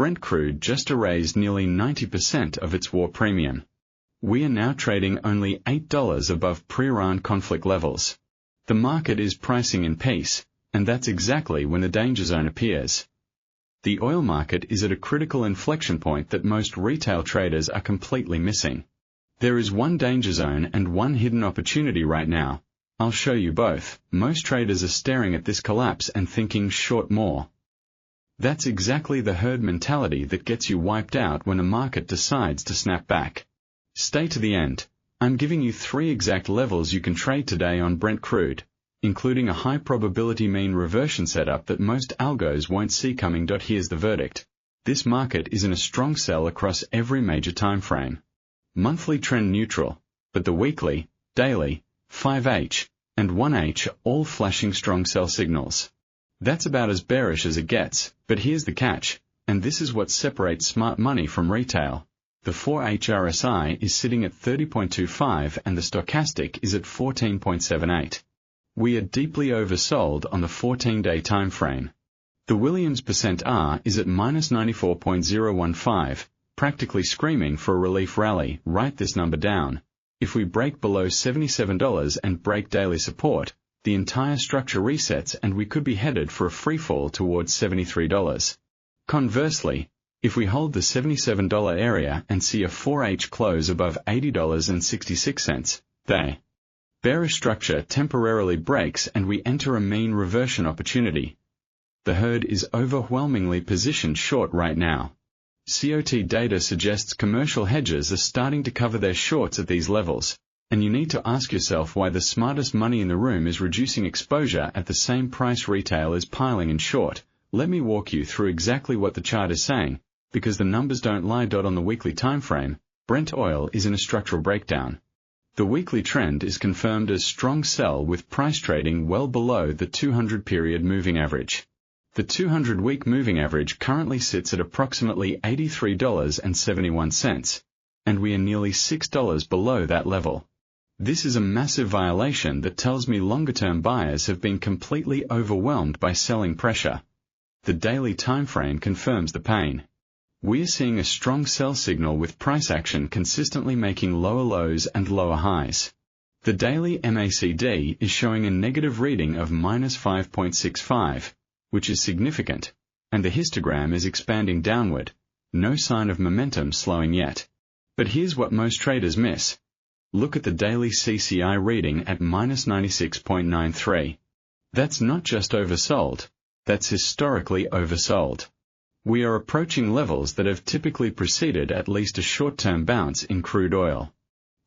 Brent crude just erased nearly 90% of its war premium. We are now trading only $8 above pre-Iran conflict levels. The market is pricing in peace, and that's exactly when the danger zone appears. The oil market is at a critical inflection point that most retail traders are completely missing. There is one danger zone and one hidden opportunity right now. I'll show you both. Most traders are staring at this collapse and thinking short more. That's exactly the herd mentality that gets you wiped out when a market decides to snap back. Stay to the end. I'm giving you 3 exact levels you can trade today on Brent crude, including a high probability mean reversion setup that most algos won't see coming. Here's the verdict. This market is in a strong sell across every major time frame. Monthly trend neutral, but the weekly, daily, 5H, and 1H are all flashing strong sell signals. That's about as bearish as it gets, but here's the catch, and this is what separates smart money from retail. The 4H RSI is sitting at 30.25 and the stochastic is at 14.78. We are deeply oversold on the 14-day time frame. The Williams %R is at -94.015, practically screaming for a relief rally. Write this number down. If we break below $77 and break daily support, the entire structure resets and we could be headed for a freefall towards $73. Conversely, if we hold the $77 area and see a 4H close above $80.66, the bearish structure temporarily breaks and we enter a mean reversion opportunity. The herd is overwhelmingly positioned short right now. COT data suggests commercial hedgers are starting to cover their shorts at these levels, and you need to ask yourself why the smartest money in the room is reducing exposure at the same price retail is piling in short. Let me walk you through exactly what the chart is saying, because the numbers don't lie. On the weekly time frame, Brent oil is in a structural breakdown. The weekly trend is confirmed as strong sell with price trading well below the 200-period moving average. The 200-week moving average currently sits at approximately $83.71, and we are nearly $6 below that level. This is a massive violation that tells me longer-term buyers have been completely overwhelmed by selling pressure. The daily time frame confirms the pain. We are seeing a strong sell signal with price action consistently making lower lows and lower highs. The daily MACD is showing a negative reading of -5.65. which is significant, and the histogram is expanding downward, no sign of momentum slowing yet. But here's what most traders miss. Look at the daily CCI reading at -96.93. That's not just oversold, that's historically oversold. We are approaching levels that have typically preceded at least a short-term bounce in crude oil.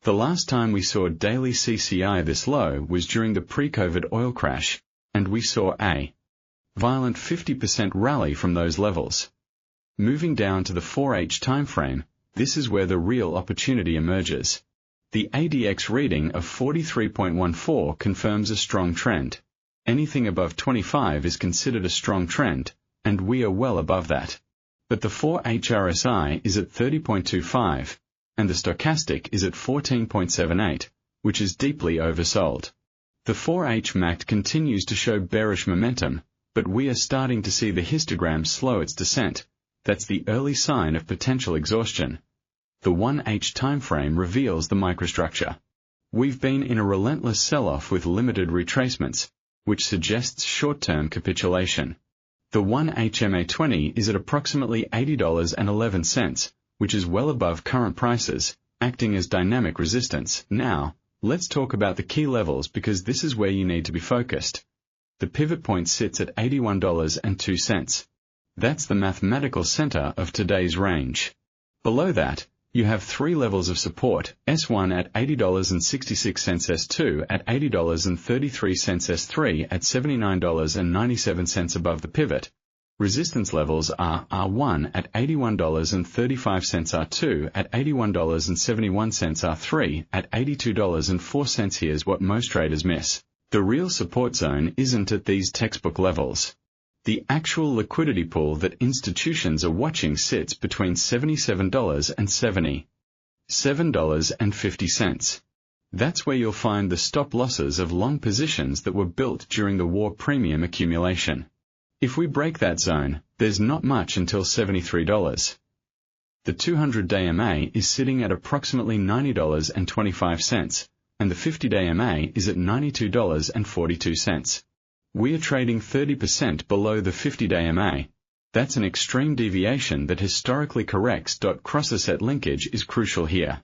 The last time we saw daily CCI this low was during the pre-COVID oil crash, and we saw a violent 50% rally from those levels. Moving down to the 4H timeframe, this is where the real opportunity emerges. The ADX reading of 43.14 confirms a strong trend. Anything above 25 is considered a strong trend, and we are well above that. But the 4H RSI is at 30.25, and the stochastic is at 14.78, which is deeply oversold. The 4H MACD continues to show bearish momentum, but we are starting to see the histogram slow its descent. That's the early sign of potential exhaustion. The 1H timeframe reveals the microstructure. We've been in a relentless sell-off with limited retracements, which suggests short-term capitulation. The 1H MA20 is at approximately $80.11, which is well above current prices, acting as dynamic resistance. Now, let's talk about the key levels because this is where you need to be focused. The pivot point sits at $81.02. That's the mathematical center of today's range. Below that, you have 3 levels of support, S1 at $80.66, S2 at $80.33, S3 at $79.97 above the pivot. Resistance levels are R1 at $81.35, R2 at $81.71, R3 at $82.04. Here's what most traders miss. The real support zone isn't at these textbook levels. The actual liquidity pool that institutions are watching sits between $77 and $77.50. That's where you'll find the stop losses of long positions that were built during the war premium accumulation. If we break that zone, there's not much until $73. The 200-day MA is sitting at approximately $90.25, and the 50-day MA is at $92.42. We are trading 30% below the 50-day MA. That's an extreme deviation that historically corrects. Cross-asset linkage is crucial here.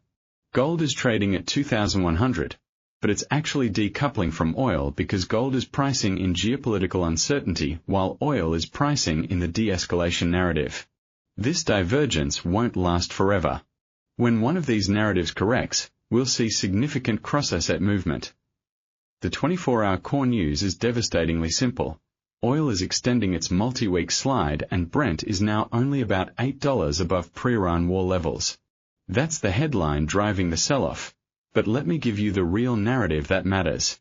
Gold is trading at 2,100, but it's actually decoupling from oil because gold is pricing in geopolitical uncertainty while oil is pricing in the de-escalation narrative. This divergence won't last forever. When one of these narratives corrects, we'll see significant cross-asset movement. The 24-hour core news is devastatingly simple. Oil is extending its multi-week slide and Brent is now only about $8 above pre-Iran war levels. That's the headline driving the sell-off. But let me give you the real narrative that matters.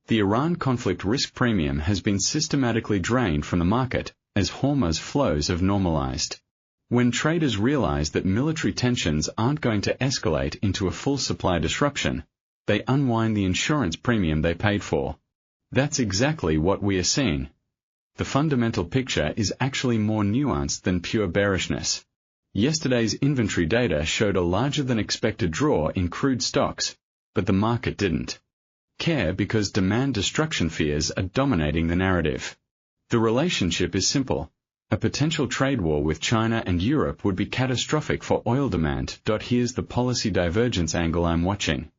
The Iran conflict risk premium has been systematically drained from the market as Hormuz flows have normalized. When traders realize that military tensions aren't going to escalate into a full supply disruption, they unwind the insurance premium they paid for. That's exactly what we are seeing. The fundamental picture is actually more nuanced than pure bearishness. Yesterday's inventory data showed a larger than expected draw in crude stocks, but the market didn't care because demand destruction fears are dominating the narrative. The relationship is simple. A potential trade war with China and Europe would be catastrophic for oil demand. Here's the policy divergence angle I'm watching.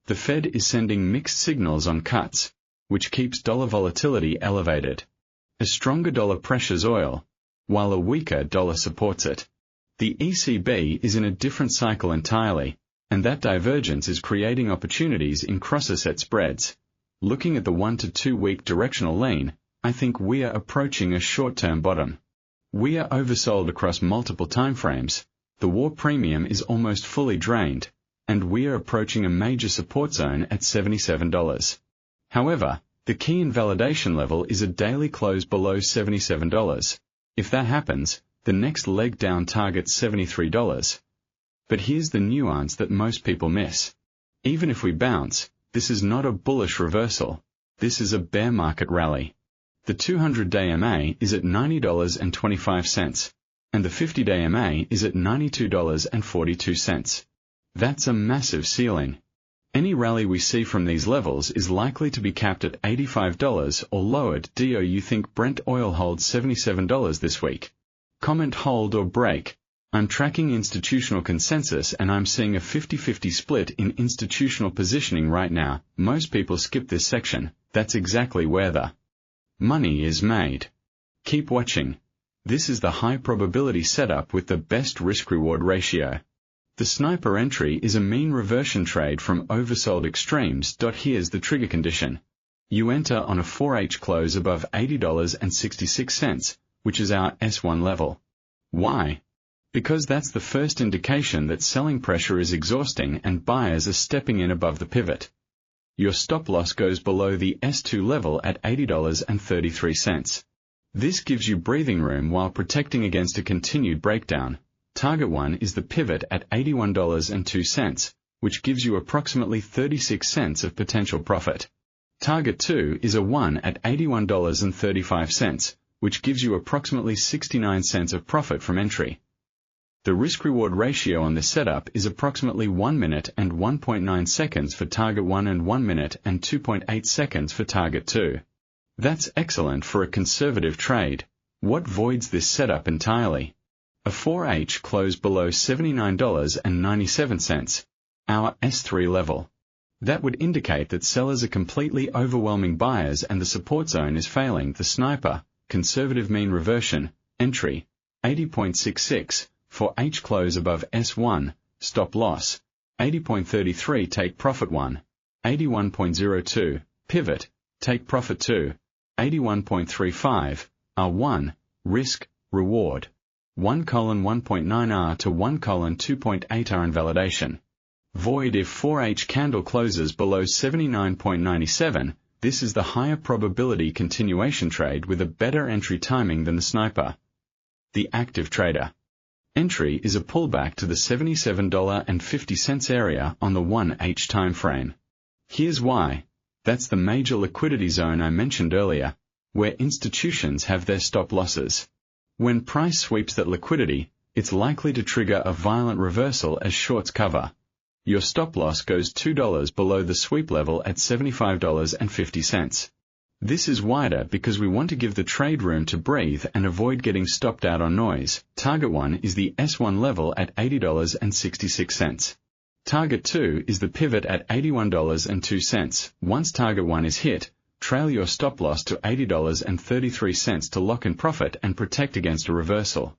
The Fed is sending mixed signals on cuts, which keeps dollar volatility elevated. A stronger dollar pressures oil, while a weaker dollar supports it. The ECB is in a different cycle entirely, and that divergence is creating opportunities in cross-asset spreads. Looking at the 1 to 2 week directional lean, I think we are approaching a short-term bottom. We are oversold across multiple timeframes, the war premium is almost fully drained, and we are approaching a major support zone at $77. However, the key invalidation level is a daily close below $77. If that happens, the next leg down targets $73. But here's the nuance that most people miss. Even if we bounce, this is not a bullish reversal. This is a bear market rally. The 200-day MA is at $90.25, and the 50-day MA is at $92.42. That's a massive ceiling. Any rally we see from these levels is likely to be capped at $85 or lowered. Do you think Brent oil holds $77 this week? Comment hold or break. I'm tracking institutional consensus and I'm seeing a 50-50 split in institutional positioning right now. Most people skip this section. That's exactly where the money is made. Keep watching. This is the high probability setup with the best risk-reward ratio. The sniper entry is a mean reversion trade from oversold extremes. Here's the trigger condition. You enter on a 4H close above $80.66, which is our S1 level. Why? Because that's the first indication that selling pressure is exhausting and buyers are stepping in above the pivot. Your stop loss goes below the S2 level at $80.33. This gives you breathing room while protecting against a continued breakdown. Target 1 is the pivot at $81.02, which gives you approximately 36 cents of potential profit. Target 2 is a 1 at $81.35, which gives you approximately 69 cents of profit from entry. The risk-reward ratio on this setup is approximately 1 minute and 1.9 seconds for target 1 and 1 minute and 2.8 seconds for target 2. That's excellent for a conservative trade. What voids this setup entirely? A 4H close below $79.97, our S3 level. That would indicate that sellers are completely overwhelming buyers and the support zone is failing. The sniper, conservative mean reversion, entry, 80.66, 4H close above S1, stop loss, 80.33 take profit 1, 81.02, pivot, take profit 2, 81.35, R1, risk, reward, 1:1.9R to 1:2.8R invalidation. Void if 4H candle closes below 79.97, this is the higher probability continuation trade with a better entry timing than the sniper. The active trader. Entry is a pullback to the $77.50 area on the 1H time frame. Here's why. That's the major liquidity zone I mentioned earlier. where institutions have their stop losses. When price sweeps that liquidity, it's likely to trigger a violent reversal as shorts cover. Your stop loss goes $2 below the sweep level at $75.50. This is wider because we want to give the trade room to breathe and avoid getting stopped out on noise. Target 1 is the S1 level at $80.66. Target 2 is the pivot at $81.02. Once target 1 is hit, trail your stop loss to $80.33 to lock in profit and protect against a reversal.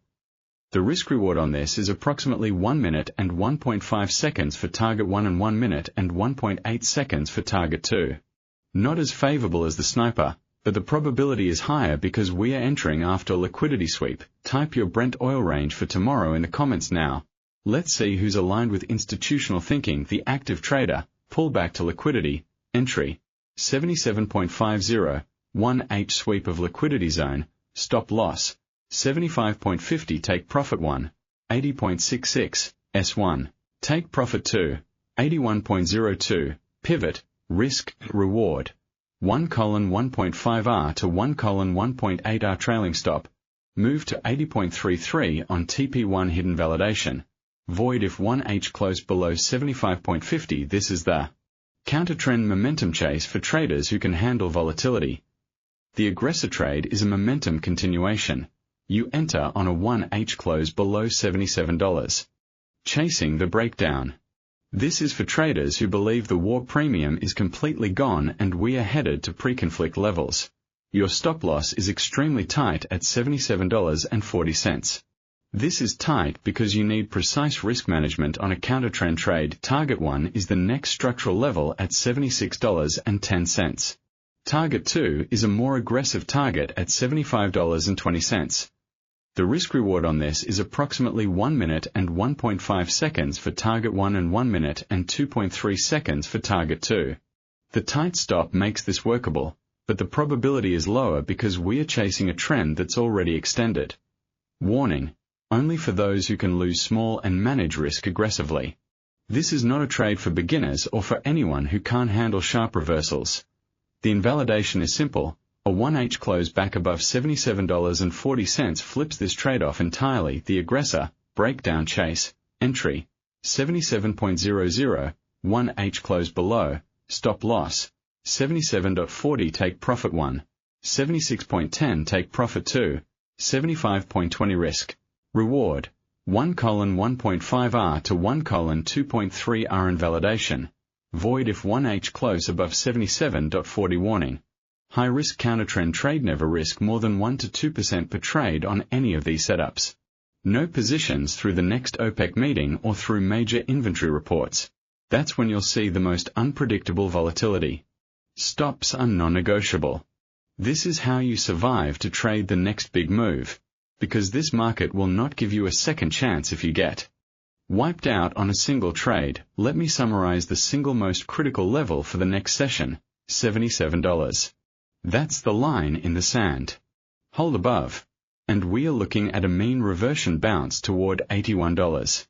The risk-reward on this is approximately 1 minute and 1.5 seconds for target 1 and 1 minute and 1.8 seconds for target 2. Not as favorable as the sniper, but the probability is higher because we are entering after a liquidity sweep. Type your Brent oil range for tomorrow in the comments now. Let's see who's aligned with institutional thinking. The active trader, pullback to liquidity, entry, 77.50, 1H sweep of liquidity zone, stop loss, 75.50 take profit 1, 80.66, S1, take profit 2, 81.02, pivot, risk, reward, 1:1.5R to 1:1.8R trailing stop, move to 80.33 on TP1 hidden validation, void if 1H closed below 75.50. This is the counter-trend momentum chase for traders who can handle volatility. The aggressor trade is a momentum continuation. You enter on a 1H close below $77. Chasing the breakdown. This is for traders who believe the war premium is completely gone and we are headed to pre-conflict levels. Your stop loss is extremely tight at $77.40. This is tight because you need precise risk management on a counter-trend trade. Target 1 is the next structural level at $76.10. Target 2 is a more aggressive target at $75.20. The risk-reward on this is approximately 1 minute and 1.5 seconds for target 1 and 1 minute and 2.3 seconds for target 2. The tight stop makes this workable, but the probability is lower because we are chasing a trend that's already extended. Warning: only for those who can lose small and manage risk aggressively. This is not a trade for beginners or for anyone who can't handle sharp reversals. The invalidation is simple. A 1H close back above $77.40 flips this trade-off entirely. The aggressor, breakdown chase, entry, 77.00, 1H close below, stop loss, 77.40 take profit 1, 76.10 take profit 2, 75.20 risk. Reward, 1:1.5R to 1:2.3R invalidation, void if 1H close above 77.40. Warning: high-risk counter-trend trade. Never risk more than 1 to 2% per trade on any of these setups. No positions through the next OPEC meeting or through major inventory reports. That's when you'll see the most unpredictable volatility. Stops are non-negotiable. This is how you survive to trade the next big move, because this market will not give you a second chance if you get wiped out on a single trade. Let me summarize the single most critical level for the next session: $77. That's the line in the sand. Hold above. And we are looking at a mean reversion bounce toward $81.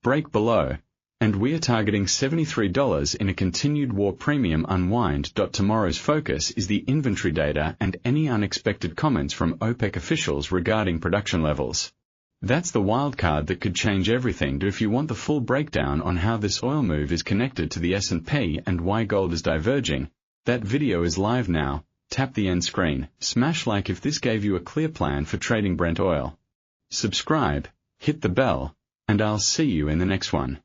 Break below. And we are targeting $73 in a continued war premium unwind. Tomorrow's focus is the inventory data and any unexpected comments from OPEC officials regarding production levels. That's the wildcard that could change everything. If you want the full breakdown on how this oil move is connected to the S&P and why gold is diverging, that video is live now. Tap the end screen. Smash like if this gave you a clear plan for trading Brent oil. Subscribe, hit the bell, and I'll see you in the next one.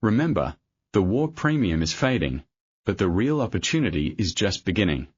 Remember, the war premium is fading, but the real opportunity is just beginning.